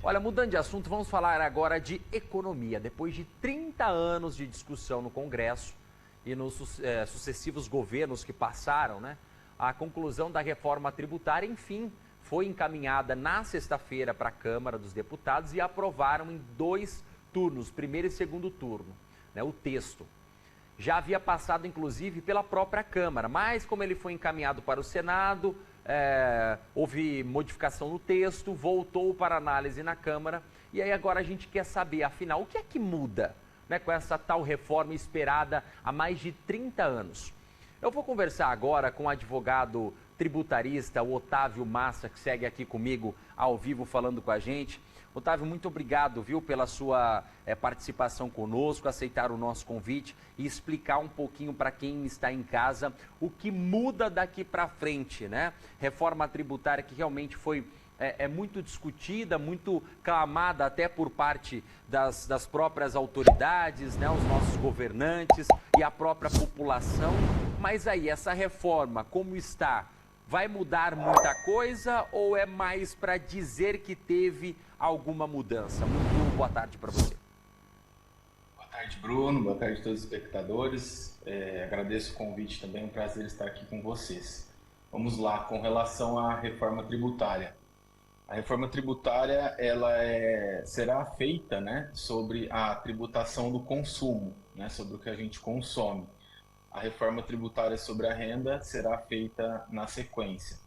Olha, mudando de assunto, vamos falar agora de economia. Depois de 30 anos de discussão no Congresso e nos sucessivos governos que passaram, né? A conclusão da reforma tributária, enfim, foi encaminhada na sexta-feira para a Câmara dos Deputados e aprovaram em 2 turnos, primeiro e segundo turno, né, o texto. Já havia passado, inclusive, pela própria Câmara, mas como ele foi encaminhado para o Senado, houve modificação no texto, voltou para análise na Câmara, e aí agora a gente quer saber, afinal, o que é que muda, né, com essa tal reforma esperada há mais de 30 anos? Eu vou conversar agora com o advogado tributarista, o Otávio Massa, que segue aqui comigo ao vivo falando com a gente. Otávio, muito obrigado, viu, pela sua participação conosco, aceitar o nosso convite e explicar um pouquinho para quem está em casa o que muda daqui para frente, né? Reforma tributária que realmente foi muito discutida, muito clamada até por parte das próprias autoridades, né, os nossos governantes e a própria população. Mas aí, essa reforma, como está? Vai mudar muita coisa ou é mais para dizer que teve alguma mudança? Muito boa tarde para você. Boa tarde, Bruno. Boa tarde a todos os espectadores. Agradeço o convite também, é um prazer estar aqui com vocês. Vamos lá, com relação à reforma tributária. A reforma tributária será feita, né, sobre a tributação do consumo, né, sobre o que a gente consome. A reforma tributária sobre a renda será feita na sequência.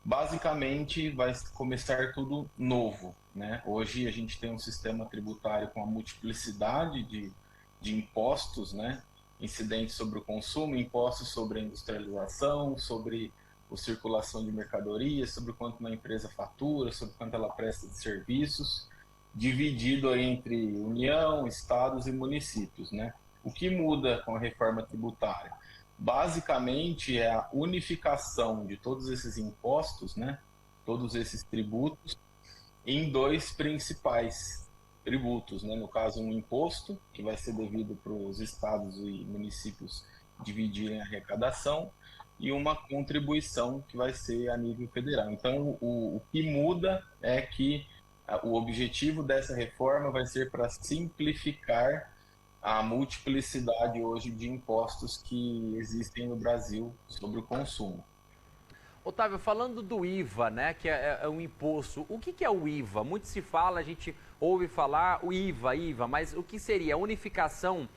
Basicamente, vai começar tudo novo, né? Hoje a gente tem um sistema tributário com a multiplicidade de impostos, né, incidentes sobre o consumo, impostos sobre a industrialização, sobre a circulação de mercadorias, sobre quanto uma empresa fatura, sobre quanto ela presta de serviços, dividido entre União, estados e municípios, né? O que muda com a reforma tributária? Basicamente é a unificação de todos esses impostos, né? Todos esses tributos, em 2 principais tributos, né? No caso, um imposto, que vai ser devido para os estados e municípios dividirem a arrecadação, e uma contribuição que vai ser a nível federal. Então, o que muda é que o objetivo dessa reforma vai ser para simplificar a multiplicidade hoje de impostos que existem no Brasil sobre o consumo. Otávio, falando do IVA, né, que é um imposto, o que é o IVA? Muito se fala, a gente ouve falar o IVA, mas o que seria? A unificação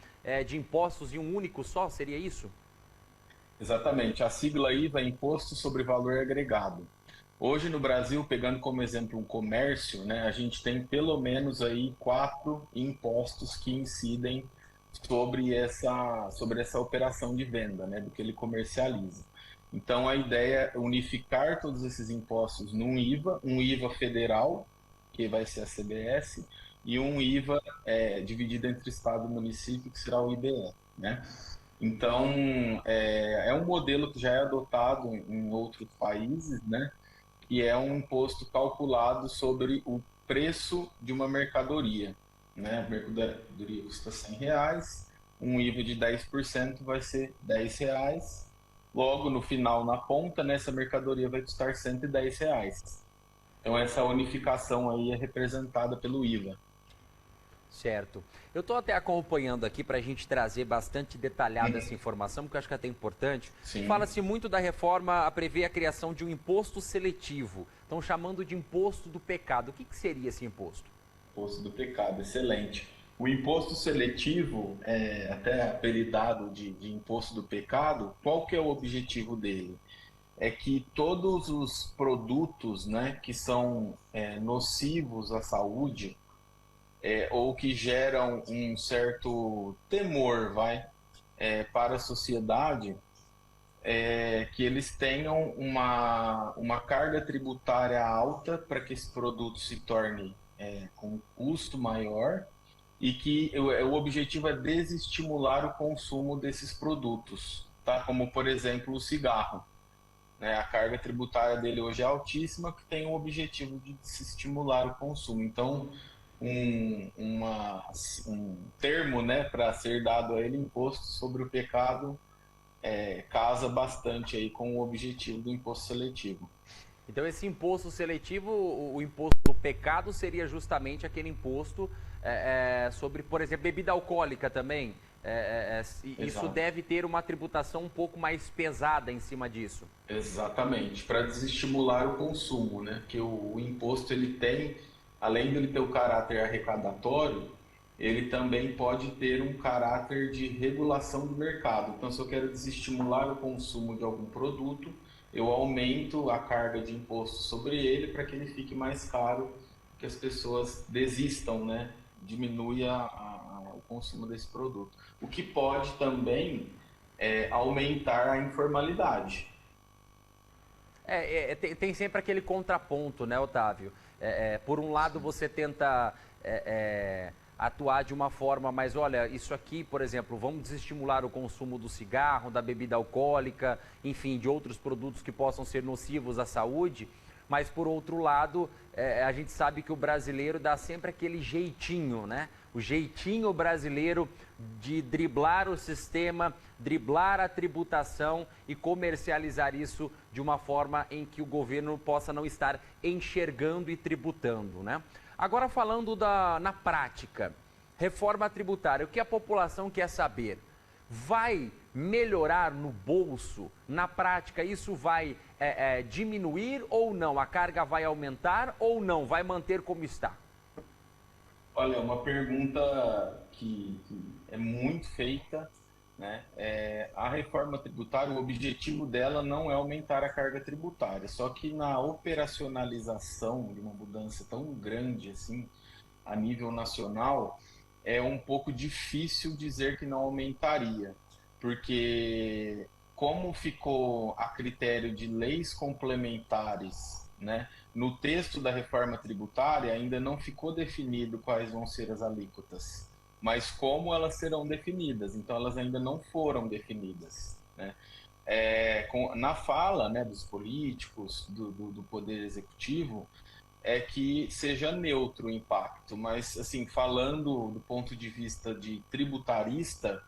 de impostos em um único só, seria isso? Exatamente, a sigla IVA é Imposto sobre Valor Agregado. Hoje no Brasil, pegando como exemplo um comércio, né, a gente tem pelo menos aí 4 impostos que incidem sobre essa operação de venda, né, do que ele comercializa. Então a ideia é unificar todos esses impostos num IVA, um IVA federal, que vai ser a CBS, e um IVA dividido entre estado e município, que será o IBE, né? Então, é um modelo que já é adotado em outros países, né? Que é um imposto calculado sobre o preço de uma mercadoria, né? A mercadoria custa R$ 100, um IVA de 10% vai ser R$ 10. Logo, no final, na ponta, né, essa mercadoria vai custar R$ 110. Então, essa unificação aí é representada pelo IVA. Certo. Eu estou até acompanhando aqui para a gente trazer bastante detalhada essa informação, porque eu acho que é até importante. Sim. Fala-se muito da reforma a prever a criação de um imposto seletivo. Estão chamando de imposto do pecado. O que seria esse imposto? Imposto do pecado, excelente. O imposto seletivo, até apelidado de imposto do pecado, qual que é o objetivo dele? É que todos os produtos, né, que são nocivos à saúde, ou que geram um certo temor, para a sociedade, que eles tenham uma carga tributária alta para que esse produto se torne com um custo maior e que o objetivo é desestimular o consumo desses produtos, tá? Como, por exemplo, o cigarro, né? A carga tributária dele hoje é altíssima, que tem o objetivo de desestimular o consumo. Então, um termo, né, para ser dado a ele, imposto sobre o pecado, casa bastante aí com o objetivo do imposto seletivo. Então esse imposto seletivo, o imposto do pecado seria justamente aquele imposto sobre, por exemplo, bebida alcoólica também. Isso deve ter uma tributação um pouco mais pesada em cima disso. Exatamente, para desestimular o consumo, né? Porque o imposto ele tem, além dele ter o caráter arrecadatório, ele também pode ter um caráter de regulação do mercado. Então, se eu quero desestimular o consumo de algum produto, eu aumento a carga de imposto sobre ele para que ele fique mais caro, que as pessoas desistam, né? Diminui o consumo desse produto. O que pode também aumentar a informalidade. Tem sempre aquele contraponto, né, Otávio? Por um lado, você tenta atuar de uma forma, mas olha, isso aqui, por exemplo, vamos desestimular o consumo do cigarro, da bebida alcoólica, enfim, de outros produtos que possam ser nocivos à saúde, mas por outro lado, a gente sabe que o brasileiro dá sempre aquele jeitinho, né? O jeitinho brasileiro de driblar o sistema, driblar a tributação e comercializar isso de uma forma em que o governo possa não estar enxergando e tributando, né? Agora falando na prática, reforma tributária, o que a população quer saber? Vai melhorar no bolso? Na prática, isso vai diminuir ou não? A carga vai aumentar ou não? Vai manter como está? Olha, uma pergunta que é muito feita, né? A reforma tributária, o objetivo dela não é aumentar a carga tributária, só que na operacionalização de uma mudança tão grande assim, a nível nacional, é um pouco difícil dizer que não aumentaria, porque como ficou a critério de leis complementares, né? No texto da reforma tributária ainda não ficou definido quais vão ser as alíquotas, mas como elas serão definidas, então elas ainda não foram definidas, né? Na fala, né, dos políticos, do Poder Executivo, é que seja neutro o impacto, mas assim, falando do ponto de vista de tributarista,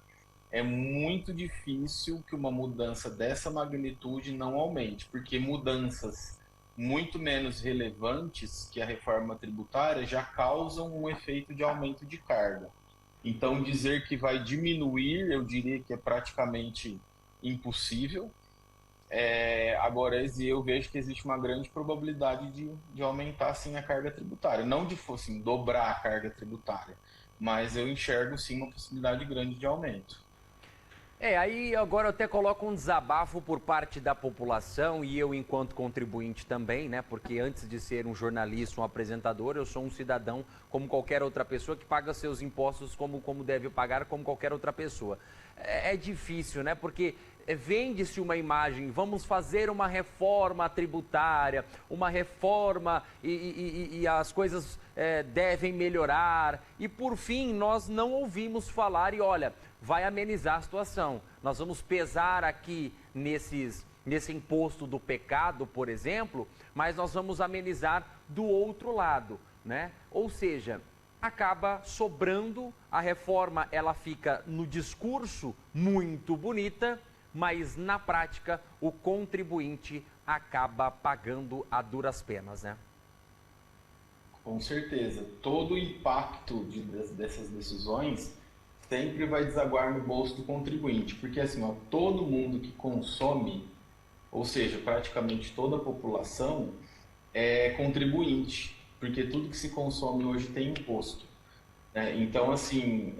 é muito difícil que uma mudança dessa magnitude não aumente, porque mudanças muito menos relevantes que a reforma tributária já causam um efeito de aumento de carga. Então, dizer que vai diminuir, eu diria que é praticamente impossível. Agora, eu vejo que existe uma grande probabilidade de aumentar, sim, a carga tributária. Não de assim, dobrar a carga tributária, mas eu enxergo, sim, uma possibilidade grande de aumento. Aí agora eu até coloco um desabafo por parte da população e eu enquanto contribuinte também, né? Porque antes de ser um jornalista, um apresentador, eu sou um cidadão como qualquer outra pessoa que paga seus impostos como deve pagar, como qualquer outra pessoa. É difícil, né? Porque vende-se uma imagem, vamos fazer uma reforma tributária, uma reforma e as coisas devem melhorar. E por fim, nós não ouvimos falar e olha, vai amenizar a situação. Nós vamos pesar aqui nesse imposto do pecado, por exemplo, mas nós vamos amenizar do outro lado, né? Ou seja, acaba sobrando, a reforma ela fica no discurso muito bonita, mas na prática o contribuinte acaba pagando a duras penas, né? Com certeza. Todo o impacto dessas decisões sempre vai desaguar no bolso do contribuinte, porque assim, ó, todo mundo que consome, ou seja, praticamente toda a população, é contribuinte, porque tudo que se consome hoje tem imposto. Então, assim,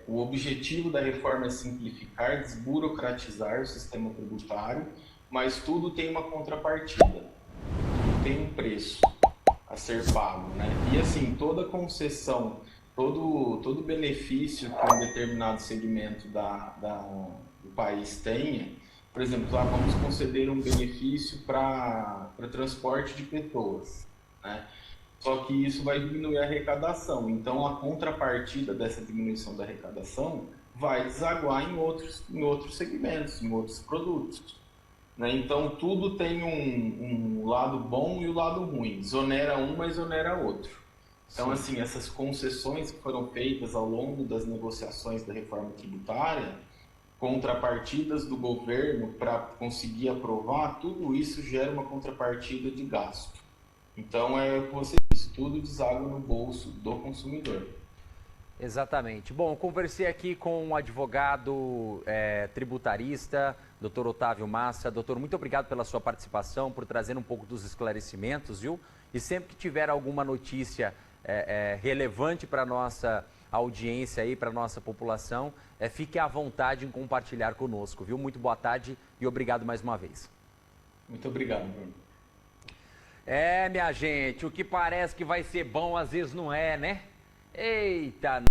o objetivo da reforma é simplificar, desburocratizar o sistema tributário, mas tudo tem uma contrapartida, tudo tem um preço a ser pago, né? E assim, toda concessão, todo benefício que um determinado segmento do país tenha, por exemplo, lá vamos conceder um benefício para transporte de pessoas, né? Só que isso vai diminuir a arrecadação. Então, a contrapartida dessa diminuição da arrecadação vai desaguar em outros segmentos, em outros produtos, né? Então, tudo tem um lado bom e o lado ruim. Exonera um, mas exonera outro. Então, assim, essas concessões que foram feitas ao longo das negociações da reforma tributária, contrapartidas do governo para conseguir aprovar, tudo isso gera uma contrapartida de gasto. Então, é o que você disse, tudo deságua no bolso do consumidor. Exatamente. Bom, eu conversei aqui com um advogado tributarista, doutor Otávio Massa. Doutor, muito obrigado pela sua participação, por trazer um pouco dos esclarecimentos, viu? E sempre que tiver alguma notícia relevante para a nossa audiência aí, para a nossa população, fique à vontade em compartilhar conosco, viu? Muito boa tarde e obrigado mais uma vez. Muito obrigado, Bruno. Minha gente, o que parece que vai ser bom às vezes não é, né? Eita!